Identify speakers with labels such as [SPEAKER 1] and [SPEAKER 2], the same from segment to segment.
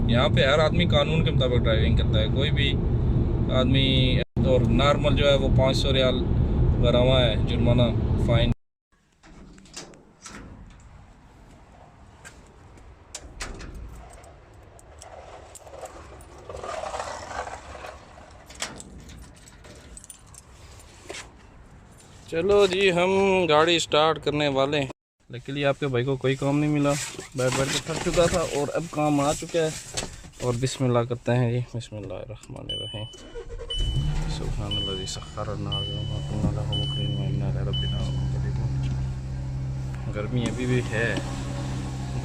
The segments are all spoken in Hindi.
[SPEAKER 1] यहाँ पे हर आदमी कानून के मुताबिक ड्राइविंग करता है। कोई भी आदमी और नॉर्मल जो है वो 500 रियाल भरावा है जुर्माना, फ़ाइन। चलो जी, हम गाड़ी स्टार्ट करने वाले हैं। लेकिन आपके भाई को कोई काम नहीं मिला, बैठ बैठ के थक चुका था और अब काम आ चुका है। और बिस्मिल्लाह करते हैं जी, बिस्मिल्लाहिर्रहमानिर्रहीम। सुब्हानल्लाज़ी सख्खरना गर्मी अभी भी है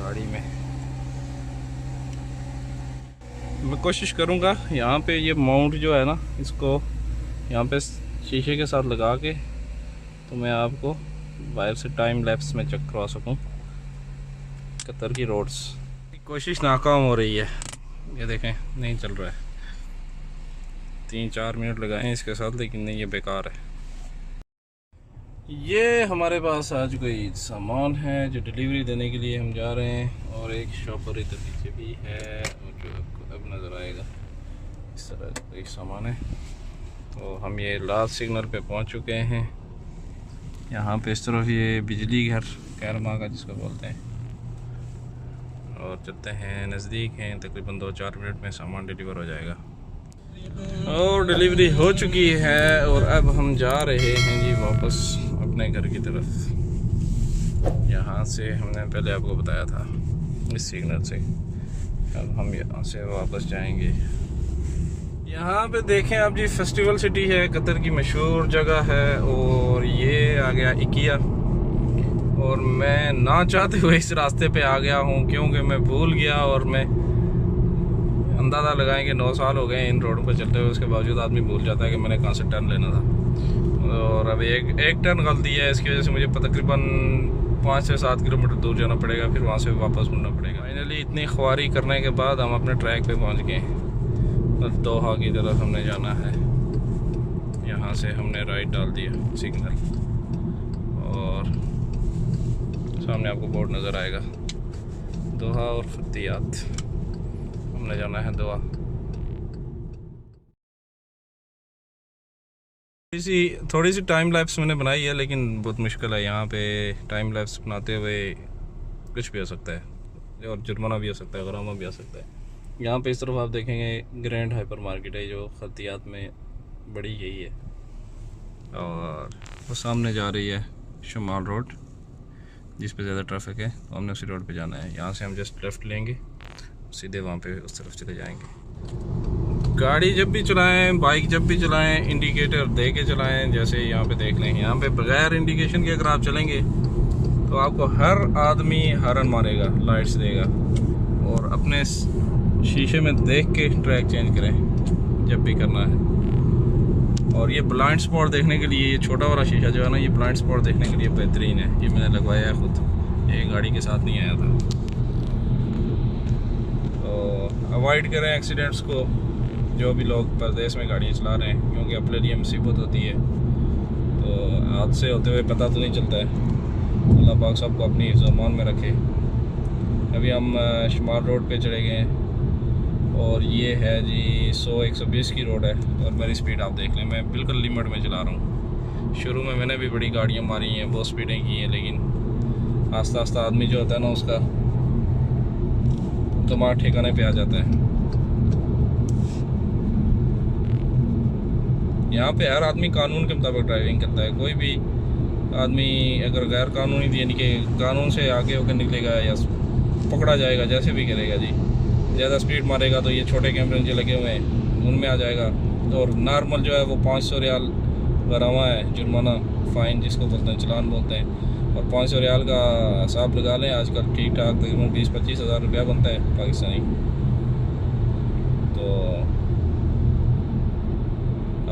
[SPEAKER 1] गाड़ी में। मैं कोशिश करूँगा यहाँ पे ये माउंट जो है ना, इसको यहाँ पे शीशे के साथ लगा के तो मैं आपको बाहर से टाइम लैप्स में चेक करवा सकूं कतर की रोड्स। कोशिश नाकाम हो रही है, ये देखें नहीं चल रहा है। 3-4 मिनट लगाए इसके साथ, लेकिन नहीं, ये बेकार है। ये हमारे पास आज कोई सामान है जो डिलीवरी देने के लिए हम जा रहे हैं, और एक शॉपर इधर नीचे भी है और जो आपको अब नज़र आएगा इस तरह का कोई सामान है। तो हम ये लास्ट सिग्नल पे पहुंच चुके हैं। यहाँ पे इस तरफ ये बिजली घर कैरमा का जिसको बोलते हैं, और चलते हैं, नज़दीक हैं, तकरीबन 2-4 मिनट में सामान डिलीवर हो जाएगा। और डिलीवरी हो चुकी है और अब हम जा रहे हैं जी वापस अपने घर की तरफ। यहाँ से हमने पहले आपको बताया था इस सिग्नल से, अब हम यहाँ से वापस जाएंगे। यहाँ पे देखें आप जी, फेस्टिवल सिटी है, कतर की मशहूर जगह है, और ये आ गया इकिया। और मैं ना चाहते हुए इस रास्ते पे आ गया हूँ क्योंकि मैं भूल गया, और मैं अंदाज़ा लगाएं कि 9 साल हो गए इन रोडों पर चलते हुए, उसके बावजूद आदमी भूल जाता है कि मैंने कहाँ से टर्न लेना था। और अब एक टर्न गलती है, इसकी वजह से मुझे तकरीबन 5 से 7 किलोमीटर दूर जाना पड़ेगा, फिर वहाँ से वापस मुड़ना पड़ेगा। फाइनली इतनी ख्वारी करने के बाद हम अपने ट्रैक पे पहुँच गए। अब दोहा की तरफ हमने जाना है। यहाँ से हमने राइट डाल दिया सिग्नल, और सामने आपको बोर्ड नज़र आएगा, दोहा और खतियात। हमने जाना है दोहा। थोड़ी सी टाइम लैप्स मैंने बनाई है, लेकिन बहुत मुश्किल है। यहाँ पे टाइम लैप्स बनाते हुए कुछ भी हो सकता है, और जुर्माना भी हो सकता है, गरामा भी हो सकता है। यहाँ पे इस तरफ आप देखेंगे ग्रैंड हाइपर मार्केट है, जो खतियात में बड़ी यही है, और वो सामने जा रही है शुमाल रोड, जिस पे ज़्यादा ट्रैफिक है, तो हमने उसी रोड पे जाना है। यहाँ से हम जस्ट लेफ़्ट लेंगे, सीधे वहाँ पे उस तरफ चले जाएंगे। गाड़ी जब भी चलाएं, बाइक जब भी चलाएं, इंडिकेटर दे के चलाएं। जैसे यहाँ पे देख लें, यहाँ पे बगैर इंडिकेशन के अगर आप चलेंगे तो आपको हर आदमी हॉर्न मारेगा, लाइट्स देगा, और अपने शीशे में देख के ट्रैक चेंज करें जब भी करना है। और ये ब्लाइंड स्पॉट देखने के लिए, ये छोटा वाला शीशा जो है ना, ये ब्लाइंड स्पॉट देखने के लिए बेहतरीन है। ये मैंने लगवाया है खुद, ये गाड़ी के साथ नहीं आया था। तो अवॉइड करें एक्सीडेंट्स को, जो भी लोग परदेश में गाड़ियाँ चला रहे हैं, क्योंकि अपने लिए मुसीबत होती है। तो हादसे होते हुए पता तो नहीं चलता है। अल्लाह पाक सबको अपनी हिफ्ज़-ओ-अमान में रखे। अभी हम शुमाल रोड पे चले गए हैं, और ये है जी 100-120 की रोड है, और मेरी स्पीड आप देख लें, मैं बिल्कुल लिमिट में चला रहा हूँ। शुरू में मैंने भी बड़ी गाड़ियाँ मारी हैं, बहुत स्पीडें की हैं, लेकिन आस्ता आस्ता आदमी जो होता है ना, उसका दिमाग ठिकाने पे आ जाता है। यहाँ पे हर आदमी कानून के मुताबिक ड्राइविंग करता है। कोई भी आदमी अगर गैर कानूनी, यानी कि कानून से आगे होकर निकलेगा या पकड़ा जाएगा, जैसे भी करेगा जी, ज़्यादा स्पीड मारेगा तो ये छोटे कैमरे जो लगे हुए हैं उनमें आ जाएगा। तो और नॉर्मल जो है वो 500 रियाल भरावा है जुर्माना, फ़ाइन जिसको बोलते हैं, चलान बोलते हैं। और 500 रियाल का हिसाब लगा लें, आजकल ठीक ठाक तकरीबन 20-25 हज़ार रुपया बनता है पाकिस्तानी। तो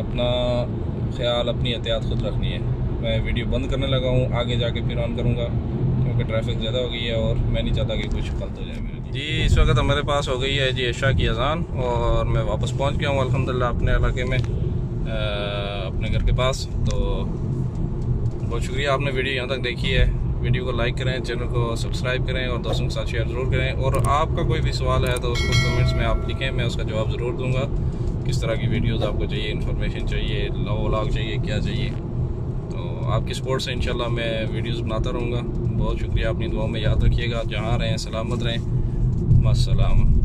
[SPEAKER 1] अपना ख्याल, अपनी एहतियात खुद रखनी है। मैं वीडियो बंद करने लगा हूँ, आगे जाके फिर ऑन करूँगा, क्योंकि ट्रैफिक ज़्यादा हो गई है और मैं नहीं चाहता कि कुछ गलत हो जाए मेरे लिए। जी इस वक्त हमारे पास हो गई है जी इशा की अज़ान, और मैं वापस पहुँच गया हूँ अल्हम्दुलिल्लाह अपने इलाके में, अपने घर के पास। तो बहुत शुक्रिया, आपने वीडियो यहाँ तक देखी है। वीडियो को लाइक करें, चैनल को सब्सक्राइब करें और दोस्तों के साथ शेयर ज़रूर करें। और आपका कोई भी सवाल है तो उसको कमेंट्स में आप लिखें, मैं उसका जवाब ज़रूर दूंगा। किस तरह की वीडियोस आपको चाहिए, इन्फॉर्मेशन चाहिए, व्लॉग चाहिए, क्या चाहिए, तो आपकी सपोर्ट से इंशाल्लाह मैं वीडियोस बनाता रहूँगा। बहुत शुक्रिया, अपनी दुआओं में याद रखिएगा। जहाँ रहें सलामत रहें। मस्सलाम।